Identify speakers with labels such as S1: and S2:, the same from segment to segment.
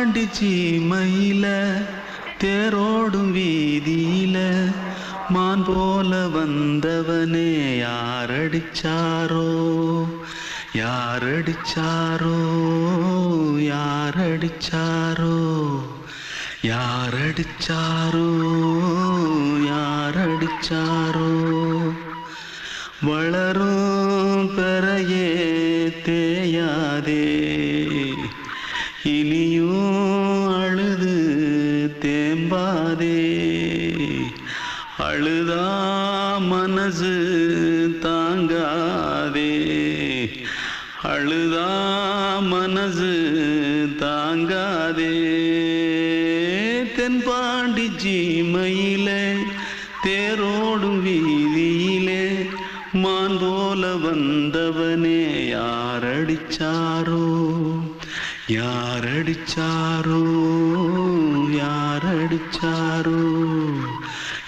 S1: தென்பாண்டி சீமையில தேரோடும் வீதியில மான் போல வந்தவனே யாரடிச்சாரோ யாரடிச்சாரோ யாரடிச்சாரோ யாரடிச்சாரோ யாரடிச்சாரோ வளரும் பெறையே தேயாதே இனியும் அழுது தேம்பாதே அழுதா மனசு தாங்காதே அழுதா மனசு தாங்காதே தென்பாண்டி சீமையிலே தேரோடும் வீதியிலே மான் போல வந்தவனே யாரடிச்சாரோ யாரடிச்சாரோ யாரடிச்சாரோ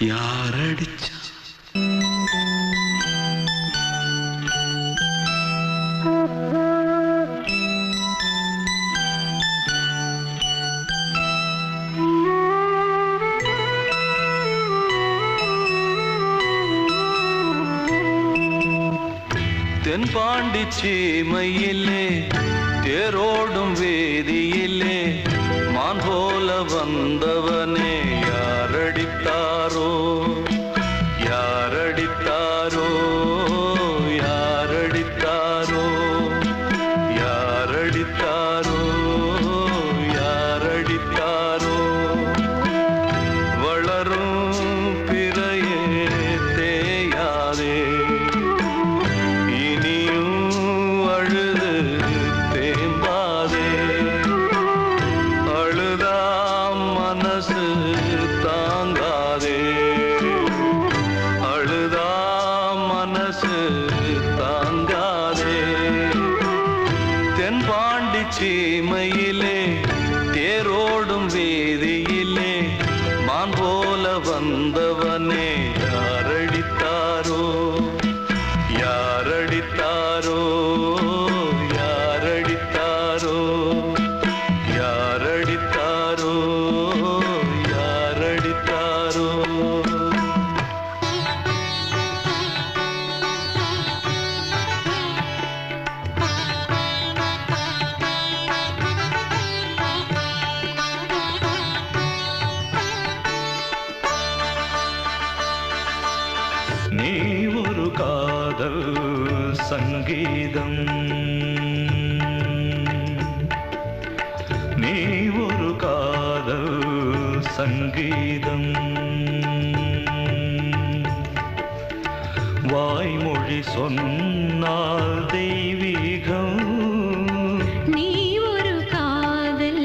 S1: யாரடிச்சா தென்பாண்டி சீமையிலே தேரோடும் வேதியிலே மான் போல வந்தவனே யாரடித்தாரோ யாரடித்தாரோ யாரடித்தாரோ யாரடித்தாரோ யாரடித்தாரோ வளரும் பிறையே தேயாதே தாங்காதே அழுதா மனசு தாங்காதே தென்பாண்டி சீமையிலே தேரோடும் வேதியிலே மான் போல வந்தவனே யாரடித்தாரோ யாரடித்தாரோ யாரடித்தாரோ யாரடித்தாரோ நீ ஒரு காதல் சங்கீதம் நீ ஒரு காதல் சங்கீதம் வாய்மொழி சொன்னால் தெய்வீகம்
S2: நீ ஒரு காதல்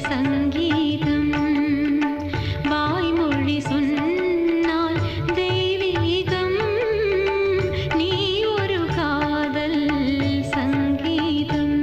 S2: சங்கீதம் வாய்மொழி சொன்னால் தெய்வீகம் நீ ஒரு காதல் சங்கீதம்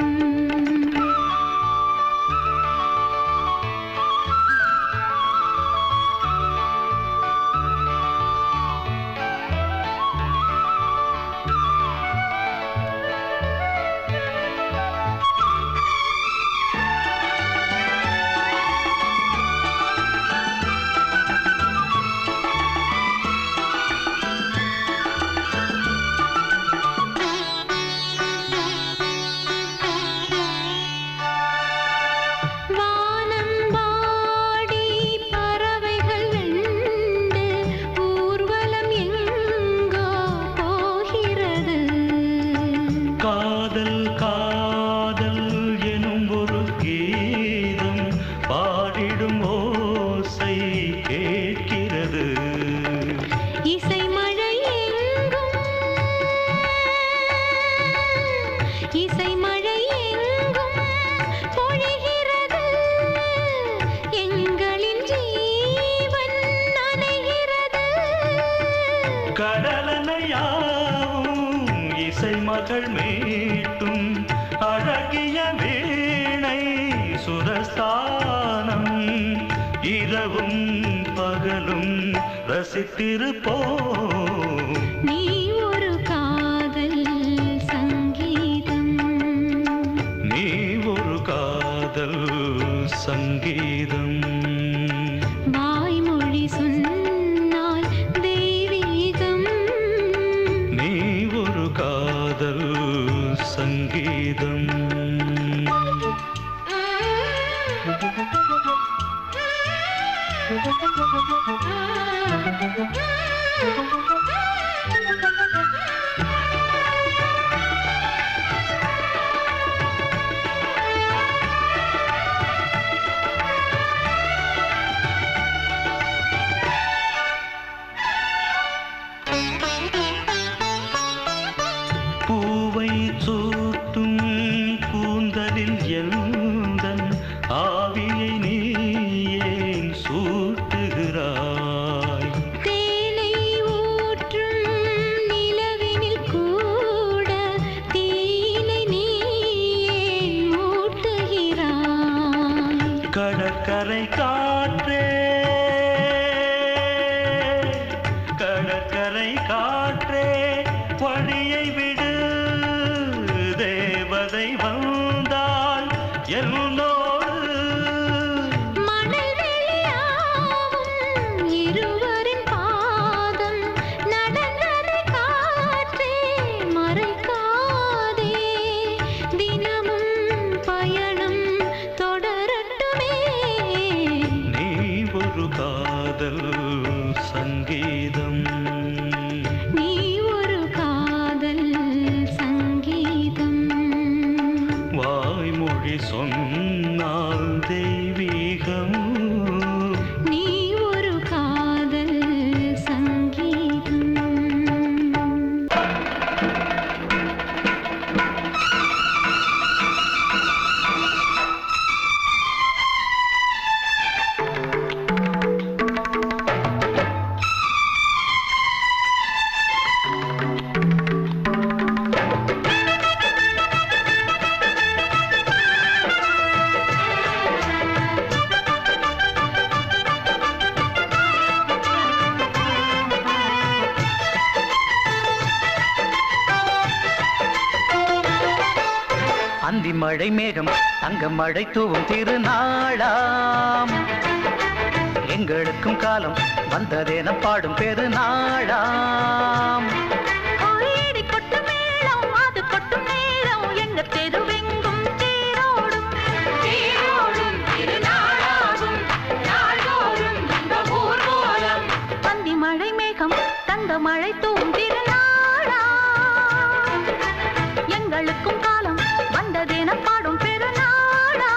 S1: காதல் காதல் எனும் ஒரு கீதம் பாடிடும் ஓசை கேட்கிறது
S2: இசை மழை எங்கும் இசை மழை எங்கும் பொழிகிறது எங்களின் ஜீவன் நனைகிறது
S1: கடலனையாவும் இசை மகள் மீட்டும் அழகிய வீணை சுரஸ்தானம் இரவும் பகலும் ரசித்திருப்போம்
S2: நீ ஒரு காதல் சங்கீதம்
S1: நீ ஒரு காதல் சங்கீதம்
S2: வாய்மொழி சொன்னால் தெய்வீகம்
S1: நீ ஒரு காதல் சங்கீதம் பூவை சூட்டும் கூந்தலில் எந்தன் ஆவியை நீ ஏன் சூட்டுகிறாய்
S2: தேனை ஊற்றும் நிலவினில் கூட தீனை நீ ஏன் மூட்டுகிறாய்
S1: கடற்கரை காற்றே கடற்கரை காற்றே வழியை விடு தேவதை வந்தால் என்னோடு
S2: மணல் வெளியாகும் இருவரின் பாதம் நடந்ததை காற்றே மறைக்காதே தினமும் பயணம் தொடரட்டுமே
S1: நீ ஒரு காதல் சங்கீதம்
S2: நீ ஒரு காதல் சங்கீதம்
S1: வாய்மொழி சொன்னால் தெய்வீகம்
S2: நீ ஒரு காதல் சங்கீதம்
S3: அந்தி மழை மேகம் தங்க மழை தூவும் திருநாளாம் எங்களுக்கும் காலம் வந்ததென பாடும் பெருநாளாம்
S2: கோயிடி கொட்டு மேளம் அது கொட்டும் நேரம் எங்க தெருவெங்கும் தேரோடும் தேரோடும் திருநாளாகும் நாள்தோறும் இந்த ஊர்வலம் பந்தி மழை மேகம் தங்க மழை தூவும் திருநாளா எங்களுக்கும் காலம் வந்ததென பாடும் பெருநாளா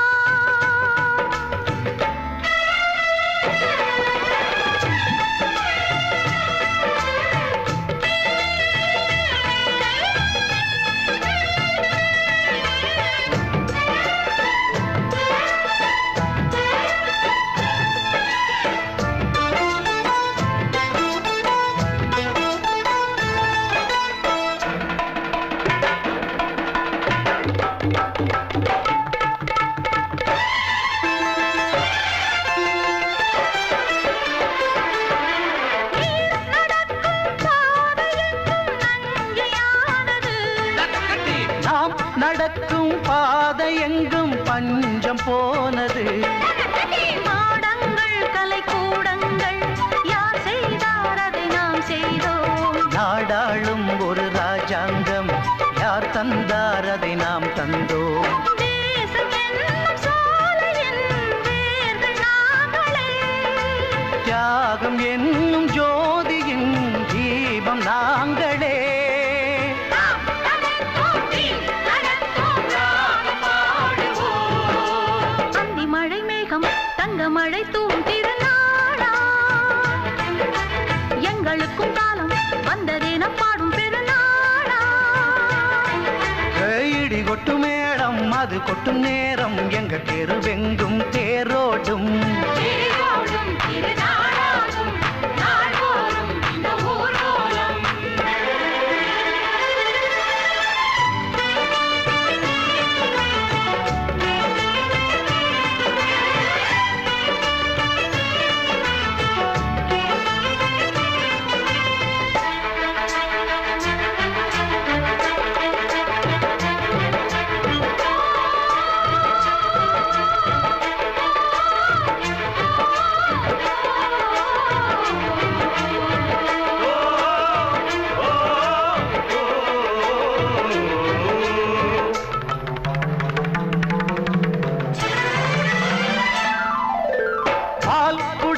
S3: நாம் நடக்கும் பாதை எங்கும் பஞ்சம் போனது
S2: மாடங்கள் கலை கூடங்கள் யார் செய்தார் அதை நாம் செய்தோம்
S3: நாடாளும் ஒரு ராஜாங்கம் யார் தந்தார் அதை நாம் தந்தோம்
S2: தேசம் என்னும் சோலையின் வேர்கள் நாங்களே
S3: தியாகம் என்னும் ஜோதியின் தீபம் நாங்களே
S2: நாம் நடப்போம், நீ நடப்போம், ராகம் பாடுவோம். அந்தி மழை மேகம் தங்க மழை தூவும் திருநாளா எங்களுக்கும் காலம் வந்ததென பாடும் பெருநாளா
S3: இடி கொட்டும் மேளம் அது கொட்டும் நேரம் எங்க தெருவெங்கும் தேரோடும்
S2: தேரோடும் திருநாளாகும் நாள்தோறும் இந்த ஊர்வலம்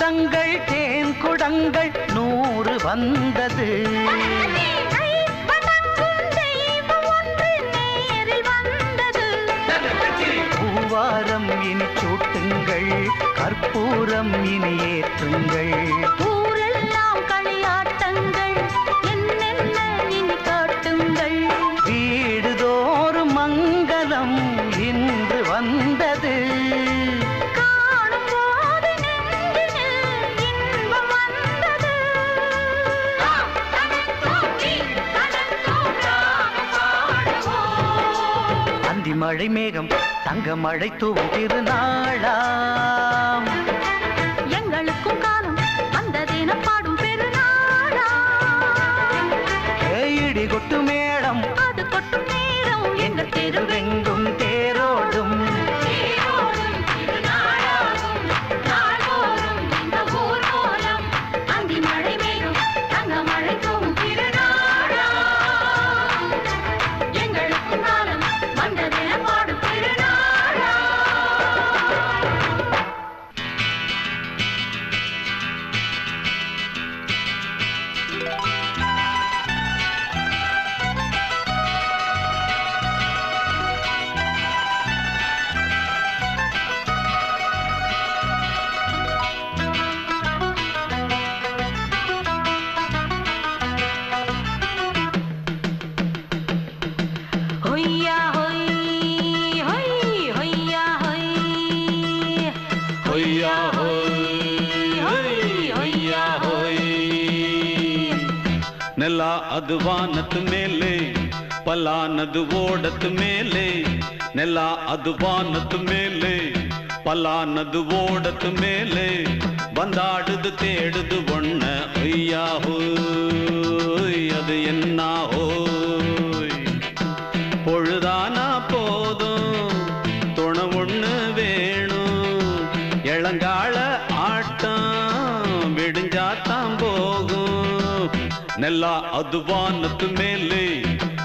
S3: அமுதங்கள் தேன் குடங்கள் 100 வந்தது. பூவாரம் இனி சூட்டுங்கள், கற்பூரம் இனி ஏற்றுங்கள்.
S2: ஊரெல்லாம் களியாட்டங்கள், என்னென்ன இனி காட்டுங்கள்.
S3: வீடுதோறும் மங்களம் இன்று வந்தது.
S2: காணும்போது நெஞ்சினில் இன்பம் வந்தது.
S3: அந்தி மழை மேகம் தங்க மழை தூவும் திருநாளாம்.
S2: எங்களுக்கும் காலம் அந்த தினம் பாடும் பெருநாளா.
S3: இடி கொட்டு மேளம்
S2: அது கொட்டும் நேரம் எங்கள் தெருவெங்கும்
S3: தெருவெங்கும் தேரோடும்.
S2: தேரோடும் திருநாளாகும் நாள்தோறும் இந்த ஊர்வலம். அந்தி மழை மேகம் தங்க மழை தூவும் திருநாளா. எங்களுக்கும் காலம் வந்த தினம் பாடும் திருநாளா. ஹொய்யா ஹொய் ஹொய் ஹொய்யா ஹொய்
S1: ஹொய்யா ஹொய் ஹொய்யா ஹொய். ನೆಲ ಅದು ವಾನದ ಮೇಲೆ, ಪಲಾನದು ಓಡದ ಮೇಲೆ. ನೆಲ ಅದು ವಾನದ ಮೇಲೆ, ಪಲಾನದು ಓಡದ ಮೇಲೆ. ಬಂದಾಡುದು தேடுது ஒண்ண ஒய்யா ஹோய், அது என்ன ஹோய். பொழுதானா போதும் துணை ஒண்ணு வேணும். இளங்கால ஆட்டம் விடிஞ்சாத்தான் போகும். ನೆಲ ಅದು ವಾನದ ಮೇಲೆ,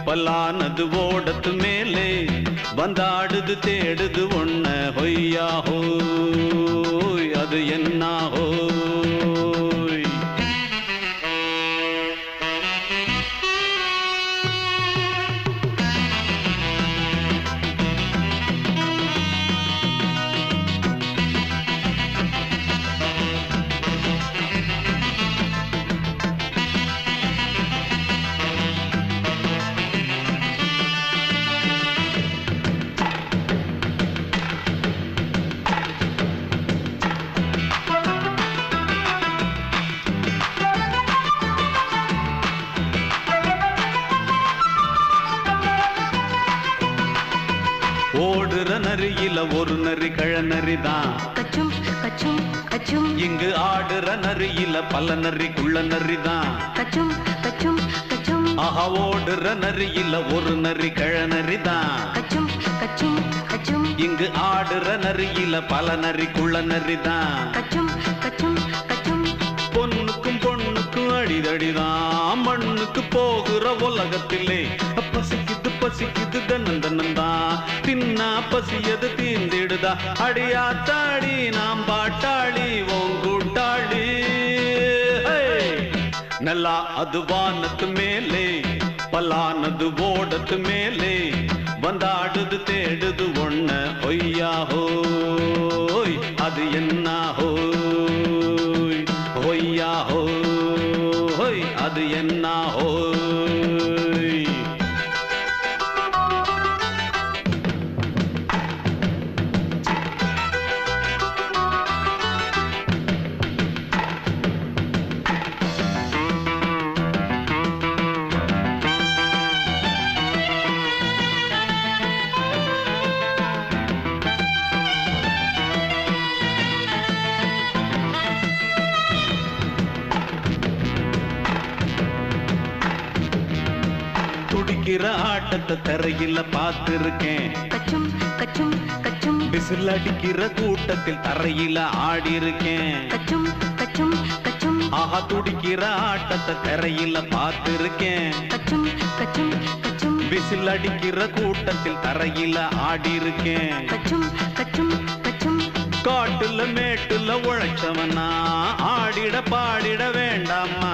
S1: ಪಲಾನದು ಓಡದ ಮೇಲೆ. ಬಂದಾಡುದು தேடுது ஒண்ண ஒய்யா ஹோய், அது என்ன ஹோய். ஓடுற நரியில ஒரு நரி கழநரிதான்.
S2: கச்சும் கச்சும் கச்சும்
S1: இங்கு ஆடுற நரியில பல நரி குள்ள நரிதான்.
S2: கச்சும் கச்சும் கச்சும்
S1: ஆஹா, ஓடுற நரியில ஒரு நரி கழநரிதான்.
S2: கச்சும் கச்சும் கச்சும்
S1: இங்கு ஆடுற நரியில பல நரி குள்ள நரிதான்.
S2: கச்சும் கச்சும் கச்சும்
S1: பொண்ணுக்கும் பொண்ணுக்கும் அடிதடிதான். மண்ணுக்கு போகிற உலகத்திலே பசிக்குது பசிக்குது தன்னன் தன்னந்தான். தின்னா பசியது தீந்திடுதா. அடியாத்தாடி நாம் பாட்டாளி ஓங்கூட்டாளி. நல்லா அது வானத்து மேலே, பலானது ஓடத்து மேலே. வந்தாடுது தேடுது ஒண்ண ஒய்யா ஹோய், அது என்ன ஹோய். ஒய்யா ஹோய், அது என்ன ஹோய். துடிக்கிற ஆட்டத்தை தரையில பார்த்திருக்கேன்.
S2: கச்சும் கச்சும் கச்சும்
S1: விசில் அடிக்கிற கூட்டத்தில் தரையில ஆடி இருக்கேன்.
S2: கச்சும் கச்சும் கச்சும்
S1: ஆஹா, துடிக்கிற ஆட்டத்தை தரையில பார்த்திருக்கேன்.
S2: கச்சும் கச்சும் கச்சும்
S1: விசில் அடிக்கிற கூட்டத்தில் தரையில ஆடி இருக்கேன்.
S2: கச்சும் கச்சும் கச்சும்
S1: காட்டுல மேட்டுல உழைச்சவனா ஆடிட பாடிட வேண்டாமா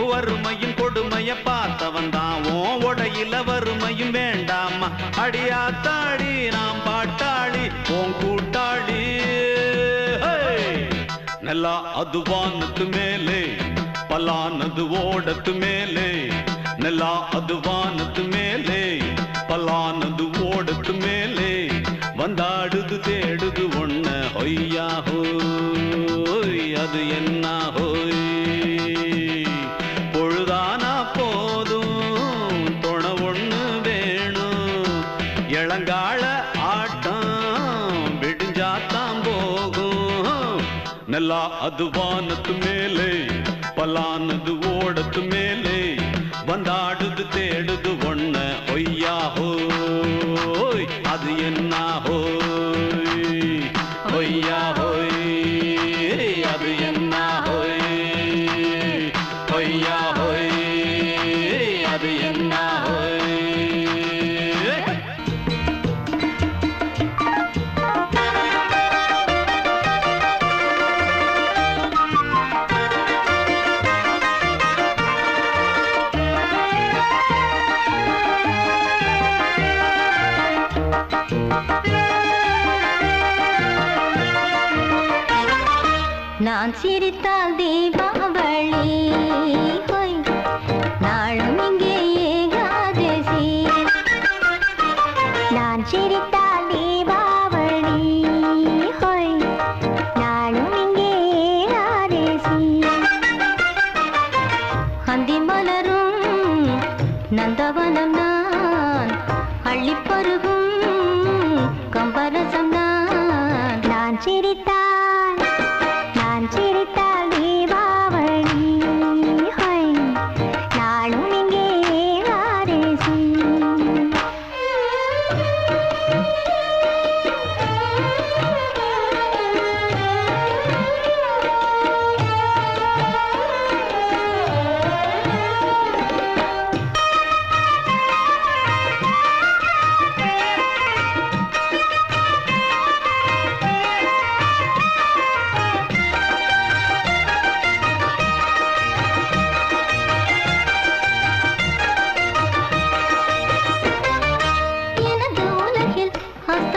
S1: வறுமையும் கொடுமைய பார்த்தவன் தான் உடையில வறுமையும் வேண்டாமா அடியாத்தாடி நாம் பாட்டாளி உன் கூட்டாளி நல்லா அது வானத்து மேலே பலானது ஓடத்து மேலே நல்லா அது வானத்து மேலே பலானது ஓடத்து மேலே வந்தாடுது தேடுது ஒண்ண ஒய்யா ஹோய் அது என்ன ஹோய் பொழுதானா போதும் துணை ஒண்ணு வேணும் இளங்கால ஆட்டம் விடிஞ்சாத்தான் போகும் நல்லா அது வானத்து மேலே பலானது ஓடத்து மேலே வந்தாடுது தேடுது ஒண்ண ஒய்யா ஹோய் அது என்ன ஹோய் ஒய்யா ஹோய் அது என்ன ஹோய் ஒய்யா ஹோய் அது என்ன ஹோய்
S2: நான் சிரித்தால் தீபாவளி ஹோய் நாளும் இங்கே ஏகாதசி நான் சிரித்தால் தீபாவளி ஹோய் நாளும் இங்கே ஏகாதசி அந்தி மலரும் நந்தவனம் நான் அள்ளிப்பருகும் கம்பரசம் நான் சிரித்தால் தீபாவளி ஹோய் நாளும் இங்கே ஏகாதசி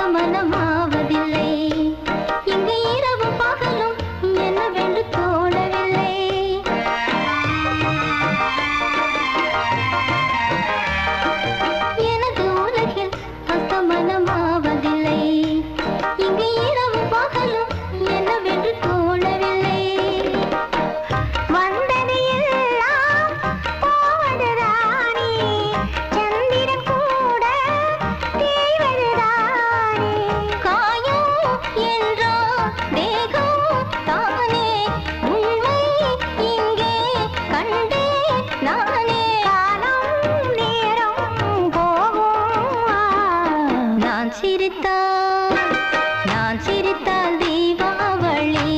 S2: மனமாவதில்லை இங்கு இரவு பகலும் என்னவென்று தோணவில்லை எனது உலகில் அஸ்தமனமாவதில்லை இங்கு இரவு பகலும் என்னவென்று தோணவில்லை வந்தது எல்லாம் போவதுதானே சந்திரன் கூட தேய்வதுதானே காயம் என்றோ தேகம் தானே உண்மை இங்கே கண்டே நானே காலம் நேரம் போகும் நான் சிரித்தால் தீபாவளி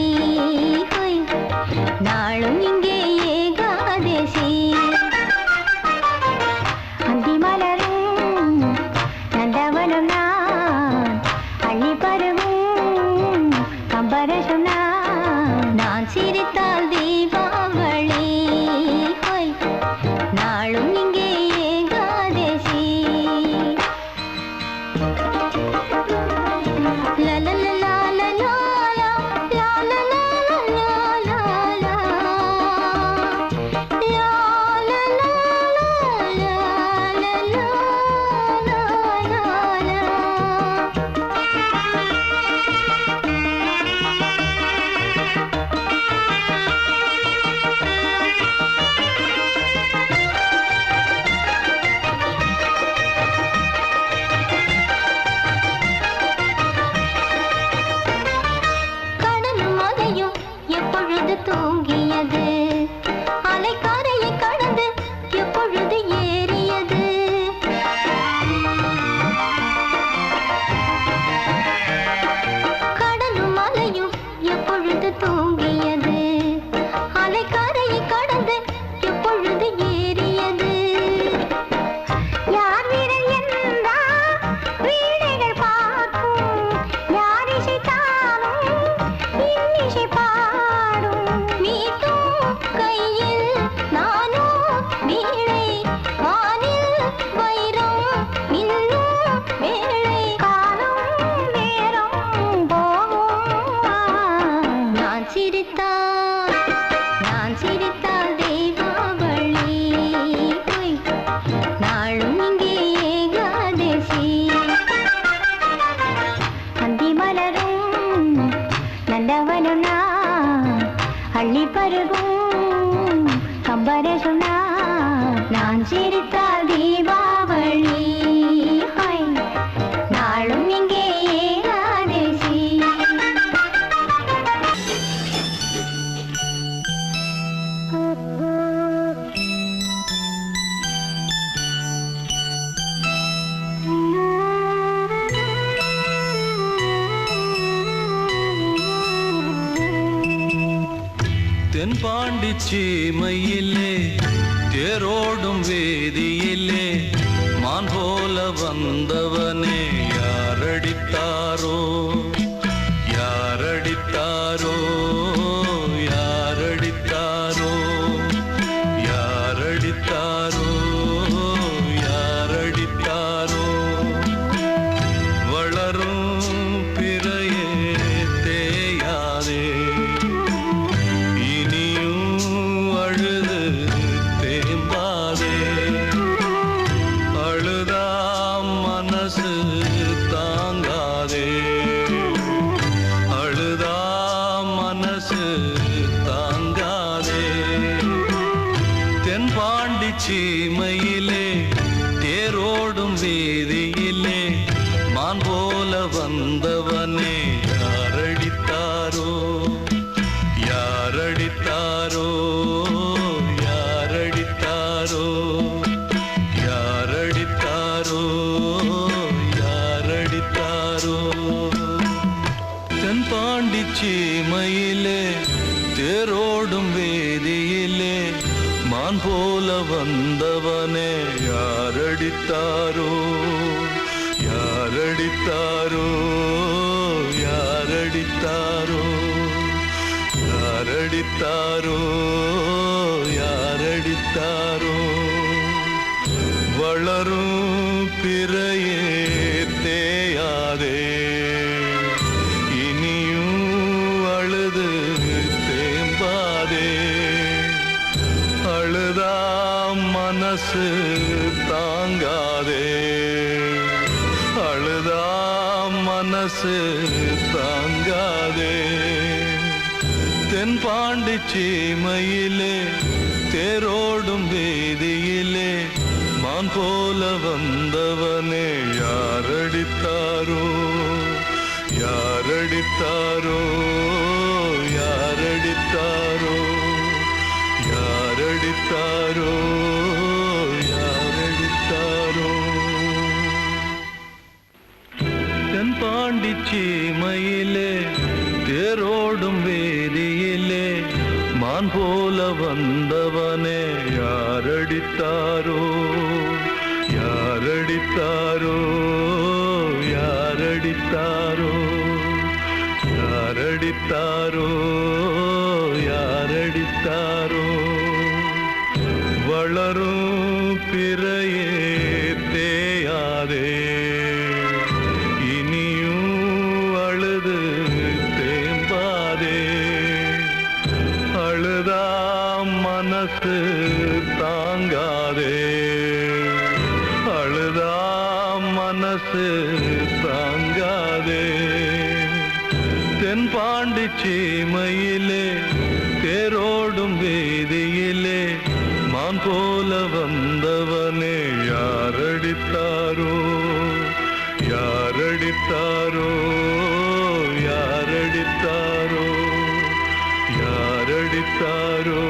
S2: ஹோய் நாளும் இங்கே ஏகாதசி அந்தி மலரும் நந்தவனம் நான் அள்ளி பருவும் கம்பரசம் நான் சிரித்தால் தீபாவளி ஹோய் நாளும் இங்கே ஏகாதசி சிரித்தால் தீபாவளி நாளும் இங்கே ஏகாதசி அந்தி மலரும் நந்தவனம் அள்ளி பருகும் கம்பரசுனா நான் சிரித்தால் தீபாவளி நாளும் இங்கே ஏகாதசி
S4: தென்பாண்டி சீமையிலே தேரோடும் வேதியிலே மான் போல வந்தவனே யாரடித்தாரோ யாரடித்தாரோ யாரடித்தாரோ யாரடித்தாரோ யாரடித்தாரோ வளரும் பிறையே தேயாதே தென்பாண்டி சீமையிலே தேரோடும் வீதியிலே மான் போல வந்தவனே யாரடித்தாரோ யாரடித்தாரோ யாரடித்தாரோ யாரடித்தாரோ யாரடித்தாரோ தென்பாண்டி சீமையிலே தேரோடும் வேதியிலே மான் போல வந்தவனே யாரடித்தாரோ யாரடித்தாரோ யாரடித்தாரோ யாரடித்தாரோ யாரடித்தாரோ வளரும் பிறையே தேயாதே இனியும் அழுது தேம்பாதே அழுதா மனசு தாங்காதே அழுதா மனசு தாங்காதே தென்பாண்டி சீமையிலே தேரோடும் வீதியிலே மான் போல வந்தவனே யாரடித்தாரோ யாரடித்தாரோ யாரடித்தாரோ யாரடித்தாரோ யாரடித்தாரோ தென்பாண்டி சீமையிலே தேரோடும் வேதியிலே மான் போல வந்தவனே யாரடித்தாரோ யாரடித்தாரோ யாரடித்தாரோ யாரடித்தாரோ யாரடித்தாரோ வளரும் பிறையே தேயாதே இனியும் அழுது தேம்பாதே அழுதா மனசு தாங்காதே அழுதா மனசு தாங்காதே தென்பாண்டி சீமையிலே தேரோடும் வீதியிலே மான் போல வந்தவனே யாரடித்தாரோ யாரடித்தாரோ யாரடித்தாரோ யாரடித்தாரோ